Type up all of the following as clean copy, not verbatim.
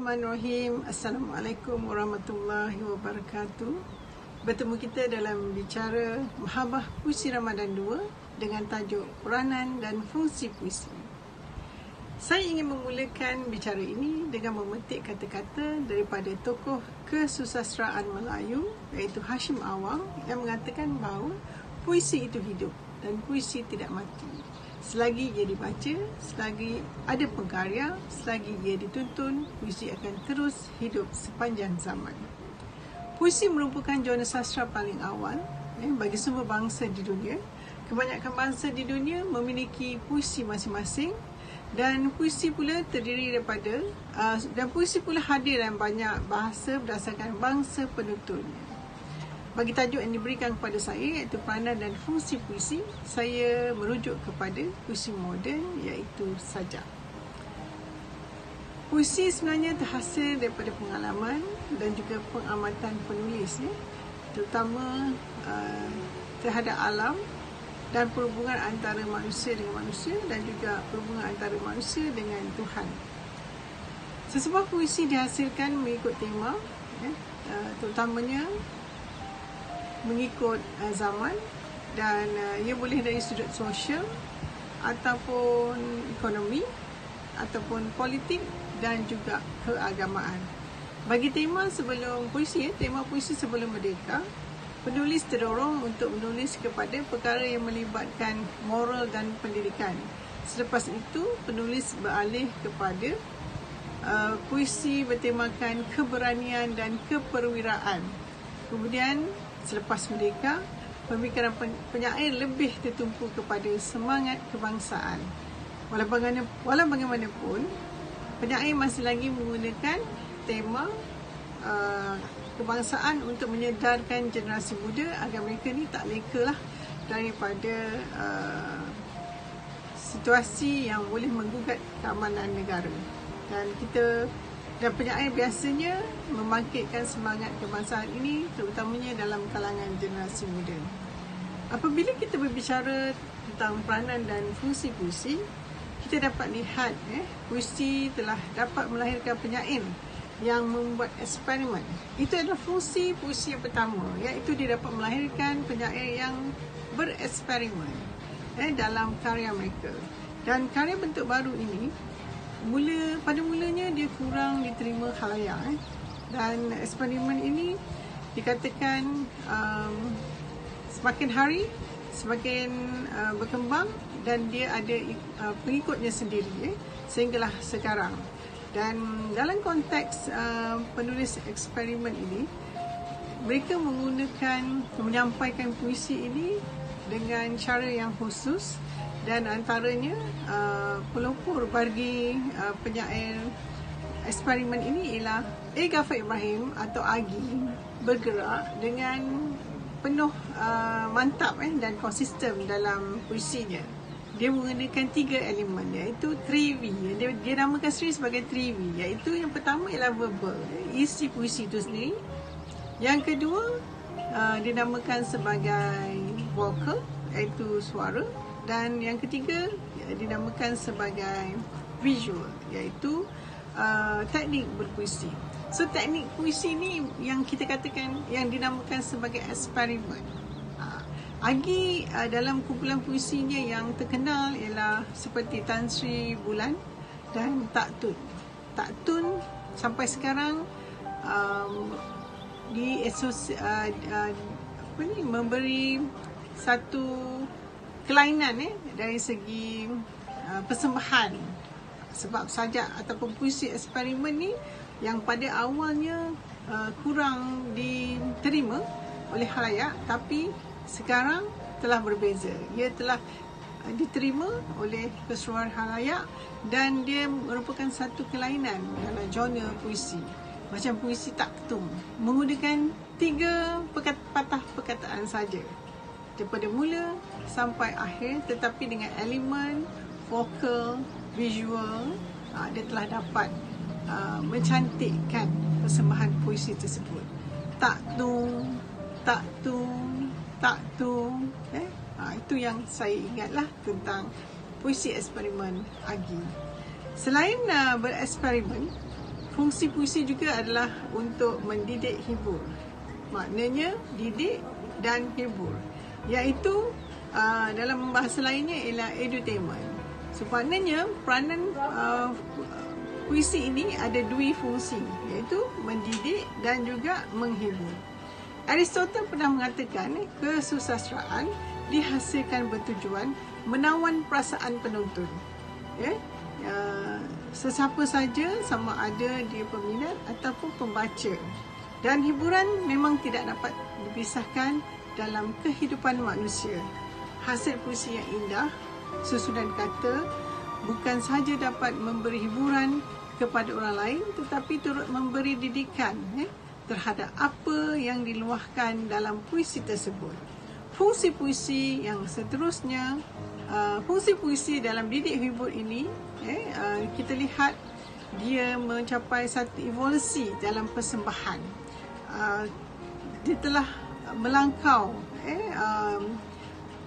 Bismillahirrahmanirrahim. Assalamualaikum warahmatullahi wabarakatuh. Bertemu kita dalam bicara Mahabah Puisi Ramadan 2 dengan tajuk Peranan dan Fungsi Puisi. Saya ingin memulakan bicara ini dengan memetik kata-kata daripada tokoh kesusasteraan Melayu iaitu Hashim Awang yang mengatakan bahawa puisi itu hidup dan puisi tidak mati. Selagi ia dibaca, selagi ada pengkarya, selagi ia dituntun, puisi akan terus hidup sepanjang zaman. Puisi merupakan jurnal sastra paling awal bagi semua bangsa di dunia. Kebanyakan bangsa di dunia memiliki puisi masing-masing dan puisi pula terdiri daripada dan puisi pula hadir dalam banyak bahasa berdasarkan bangsa penuturnya. Bagi tajuk yang diberikan kepada saya iaitu Peranan dan Fungsi Puisi, saya merujuk kepada puisi moden iaitu sajak. Puisi sebenarnya terhasil daripada pengalaman dan juga pengamatan penulis, terutama terhadap alam dan perhubungan antara manusia dengan manusia dan juga perhubungan antara manusia dengan Tuhan. Sesebuah puisi dihasilkan mengikut tema, terutamanya mengikut zaman, dan ia boleh dari sudut sosial ataupun ekonomi ataupun politik dan juga keagamaan. Bagi tema sebelum puisi, tema puisi sebelum merdeka, penulis terdorong untuk menulis kepada perkara yang melibatkan moral dan pendidikan. Selepas itu, penulis beralih kepada puisi bertemakan keberanian dan keperwiraan. Kemudian selepas merdeka, pemikiran penyair lebih tertumpu kepada semangat kebangsaan. Walau bagaimanapun, penyair masih lagi menggunakan tema kebangsaan untuk menyedarkan generasi muda agar mereka ni tak lekalah daripada situasi yang boleh menggugat keamanan negara. Dan penyair biasanya membangkitkan semangat kebangsaan ini terutamanya dalam kalangan generasi muda. Apabila kita berbicara tentang peranan dan fungsi puisi, kita dapat lihat puisi telah dapat melahirkan penyair yang membuat eksperimen. Itu adalah fungsi puisi yang pertama, iaitu dia dapat melahirkan penyair yang bereksperimen dalam karya mereka. Dan karya bentuk baru ini pada mulanya dia kurang diterima khalayak, dan eksperimen ini dikatakan semakin hari semakin berkembang dan dia ada pengikutnya sendiri sehinggalah sekarang. Dan dalam konteks penulis eksperimen ini, mereka menyampaikan puisi ini dengan cara yang khusus. Dan antaranya pelopor bagi penyair eksperimen ini ialah A. Ghaffar Ibrahim atau Agi, bergerak dengan penuh mantap dan konsisten dalam puisinya. Dia menggunakan 3 elemen, iaitu 3V. Dia namakan sendiri sebagai 3V, iaitu yang pertama ialah verbal, isi puisi itu sendiri. Yang kedua dinamakan sebagai vocal, iaitu suara. Dan yang ketiga dinamakan sebagai visual, iaitu teknik berpuisi. So teknik puisi ni yang kita katakan yang dinamakan sebagai eksperimen. Agi dalam kumpulan puisinya yang terkenal ialah seperti Tan Sri Bulan dan Tak Tun. Tak Tun sampai sekarang memberi satu kelainan dari segi persembahan, sebab sajak ataupun puisi eksperimen ni yang pada awalnya kurang diterima oleh khalayak, tapi sekarang telah berbeza. Ia telah diterima oleh keseluruhan khalayak dan dia merupakan satu kelainan dalam genre puisi. Macam puisi Tak Tun menggunakan 3 patah perkataan saja daripada mula sampai akhir, tetapi dengan elemen vokal, visual, dia telah dapat mencantikkan persembahan puisi tersebut. Tak Tun, Tak Tun, Tak Tun. Itu yang saya ingatlah tentang puisi eksperimen Agi. Selain bereksperimen, fungsi puisi juga adalah untuk mendidik hibur. Maknanya didik dan hibur, iaitu dalam bahasa lainnya ialah edutainment. So maknanya peranan puisi ini ada dua fungsi, iaitu mendidik dan juga menghibur. Aristotle pernah mengatakan kesusastraan dihasilkan bertujuan menawan perasaan penonton. Sesiapa saja, sama ada dia peminat ataupun pembaca. Dan hiburan memang tidak dapat dipisahkan dalam kehidupan manusia. Hasil puisi yang indah, susunan kata, bukan sahaja dapat memberi hiburan kepada orang lain, tetapi turut memberi didikan terhadap apa yang diluahkan dalam puisi tersebut. Fungsi puisi yang seterusnya, fungsi puisi dalam didik hibur ini, kita lihat dia mencapai satu evolusi dalam persembahan. Dia telah melangkau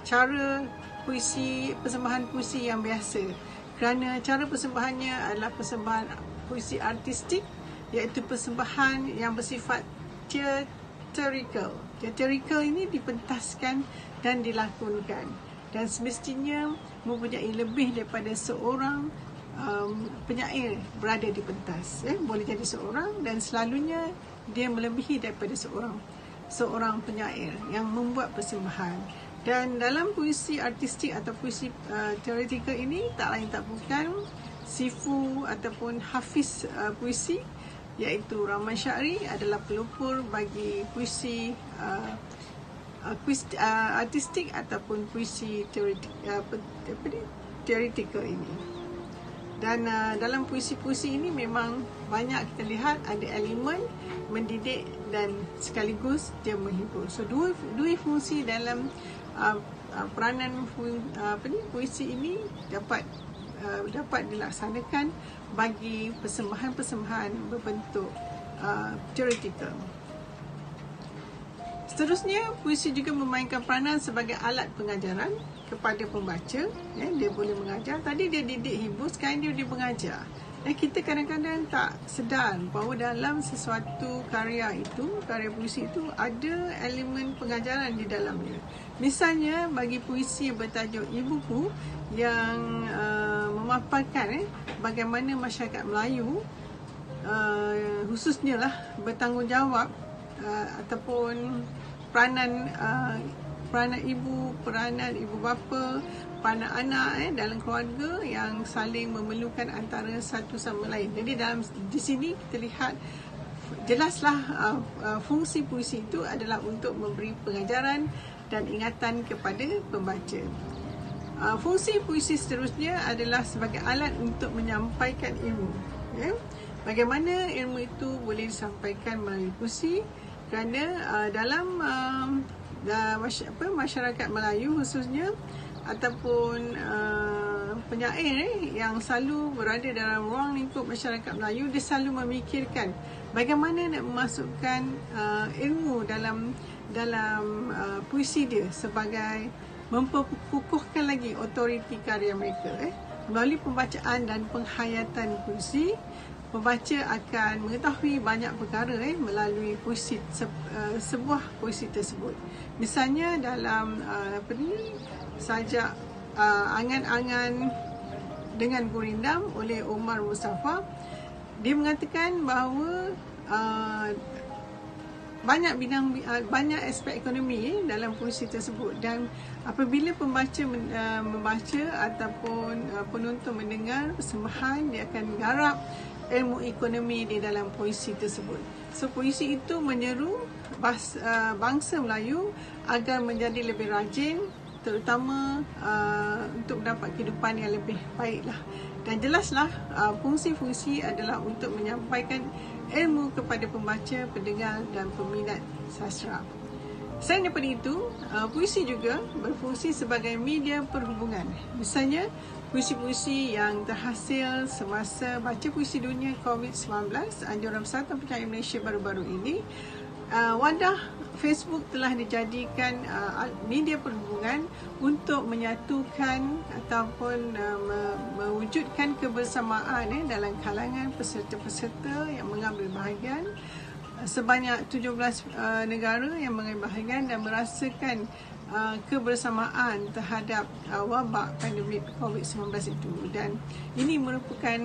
cara puisi, persembahan puisi yang biasa, kerana cara persembahannya adalah persembahan puisi artistik, iaitu persembahan yang bersifat theatrical. Theatrical ini dipentaskan dan dilakonkan, dan semestinya mempunyai lebih daripada seorang penyair berada di pentas. Boleh jadi seorang, dan selalunya dia melebihi daripada seorang penyair yang membuat persembahan. Dan dalam puisi artistik atau puisi teoretikal ini, tak lain tak bukan sifu ataupun hafiz puisi, iaitu Rahman Syahri adalah pelopor bagi puisi artistik ataupun puisi teoretikal ini. Dan dalam puisi-puisi ini memang banyak kita lihat ada elemen mendidik dan sekaligus dia menghibur. So dua fungsi dalam peranan puisi ini dapat dilaksanakan bagi persembahan-persembahan berbentuk teoretikal. Seterusnya, puisi juga memainkan peranan sebagai alat pengajaran kepada pembaca. Dia boleh mengajar. Tadi dia didik hibur, sekarang dia mengajar. Kita kadang-kadang tak sedar bahawa dalam sesuatu karya puisi itu ada elemen pengajaran di dalamnya. Misalnya bagi puisi bertajuk Ibuku yang memaparkan bagaimana masyarakat Melayu khususnya lah bertanggungjawab ataupun peranan ibu, peranan ibu bapa, peranan anak dalam keluarga yang saling memerlukan antara satu sama lain. Jadi di sini kita lihat jelaslah fungsi puisi itu adalah untuk memberi pengajaran dan ingatan kepada pembaca. Fungsi puisi seterusnya adalah sebagai alat untuk menyampaikan ilmu. Bagaimana ilmu itu boleh disampaikan melalui puisi? Kerana dalam masyarakat Melayu khususnya, ataupun penyair yang selalu berada dalam ruang lingkup masyarakat Melayu, dia selalu memikirkan bagaimana nak memasukkan ilmu dalam puisi dia sebagai memperkukuhkan lagi otoriti karya mereka. Melalui pembacaan dan penghayatan puisi, pembaca akan mengetahui banyak perkara melalui puisi sebuah puisi tersebut. Misalnya dalam sajak Angan-Angan dengan Gurindam oleh Omar Mustafa, dia mengatakan bahawa banyak aspek ekonomi dalam puisi tersebut, dan apabila pembaca membaca ataupun penonton mendengar persembahan, dia akan garap ilmu ekonomi di dalam puisi tersebut. So puisi itu menyeru bangsa Melayu agar menjadi lebih rajin, terutama untuk mendapat kehidupan yang lebih baiklah. Dan jelaslah fungsi-fungsi adalah untuk menyampaikan ilmu kepada pembaca, pendengar dan peminat sastra. Selain daripada itu, puisi juga berfungsi sebagai media perhubungan. Misalnya, puisi-puisi yang terhasil semasa baca puisi dunia COVID-19, anjuran Persatuan Penyair Malaysia baru-baru ini, wadah Facebook telah dijadikan media perhubungan untuk menyatukan ataupun mewujudkan kebersamaan dalam kalangan peserta-peserta yang mengambil bahagian. Sebanyak 17 negara yang mengambil bahagian dan merasakan kebersamaan terhadap wabak pandemik COVID-19 itu, dan ini merupakan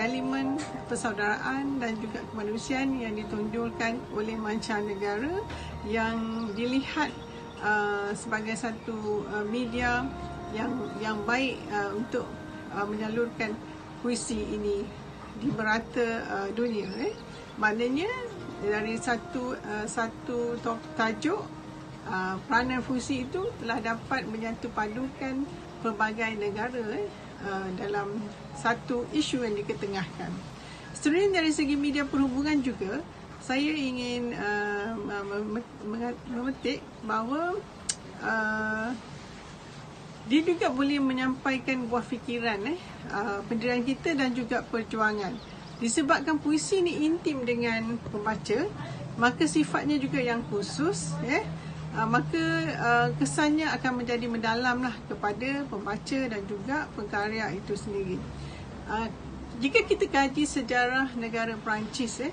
elemen persaudaraan dan juga kemanusiaan yang ditonjolkan oleh mancanegara yang dilihat sebagai satu media yang baik untuk menyalurkan puisi ini di merata dunia. Maknanya dari satu tajuk, peranan puisi itu telah dapat menyatu padukan pelbagai negara dalam satu isu yang diketengahkan. Sebenarnya dari segi media perhubungan juga, saya ingin memetik bahawa dia juga boleh menyampaikan buah fikiran pendirian kita dan juga perjuangan. Disebabkan puisi ni intim dengan pembaca, maka sifatnya juga yang khusus, maka kesannya akan menjadi mendalamlah kepada pembaca dan juga pengkarya itu sendiri. Jika kita kaji sejarah negara Perancis,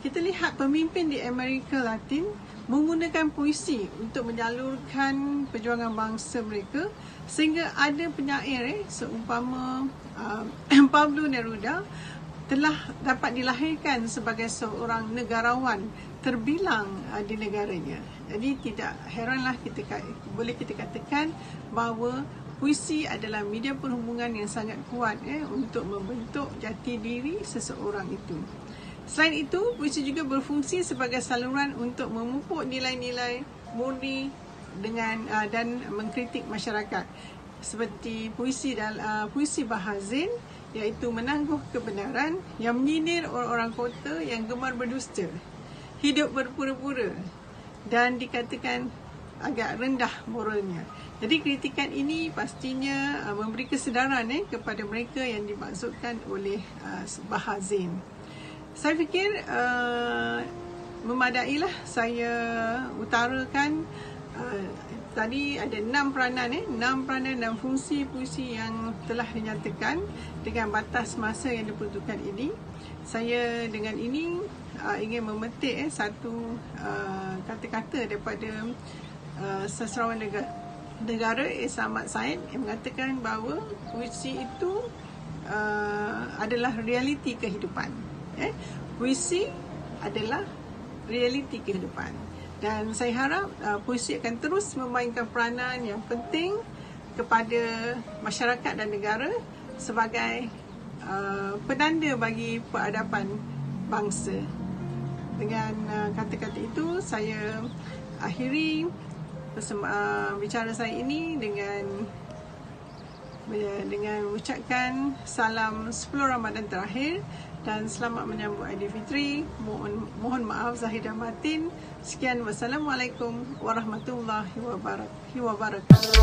kita lihat pemimpin di Amerika Latin menggunakan puisi untuk menyalurkan perjuangan bangsa mereka, sehingga ada penyair seumpama Pablo Neruda telah dapat dilahirkan sebagai seorang negarawan terbilang di negaranya. Jadi tidak heranlah boleh kita katakan bahawa puisi adalah media perhubungan yang sangat kuat untuk membentuk jati diri seseorang itu. Selain itu, puisi juga berfungsi sebagai saluran untuk memupuk nilai-nilai murni dan mengkritik masyarakat. Seperti puisi Bahazin, iaitu menangguh kebenaran yang menyindir orang-orang kota yang gemar berdusta, hidup berpura-pura dan dikatakan agak rendah moralnya. Jadi kritikan ini pastinya memberi kesedaran kepada mereka yang dimaksudkan oleh Bahazin. Saya fikir memadailah saya utarakan tadi ada 6 peranan dan fungsi puisi yang telah dinyatakan dengan batas masa yang diperuntukkan ini. Saya dengan ini ingin memetik satu kata-kata daripada sastrawan negara Esa Ahmad Said yang mengatakan bahawa puisi itu adalah realiti kehidupan. Puisi adalah realiti kehidupan. Dan saya harap puisi akan terus memainkan peranan yang penting kepada masyarakat dan negara sebagai penanda bagi peradaban bangsa. Dengan kata-kata itu, saya akhiri bicara saya ini dengan mengucapkan salam 10 Ramadan terakhir dan selamat menyambut Aidilfitri. Mohon maaf zahir dan batin. Sekian, wassalamualaikum warahmatullahi wabarakatuh.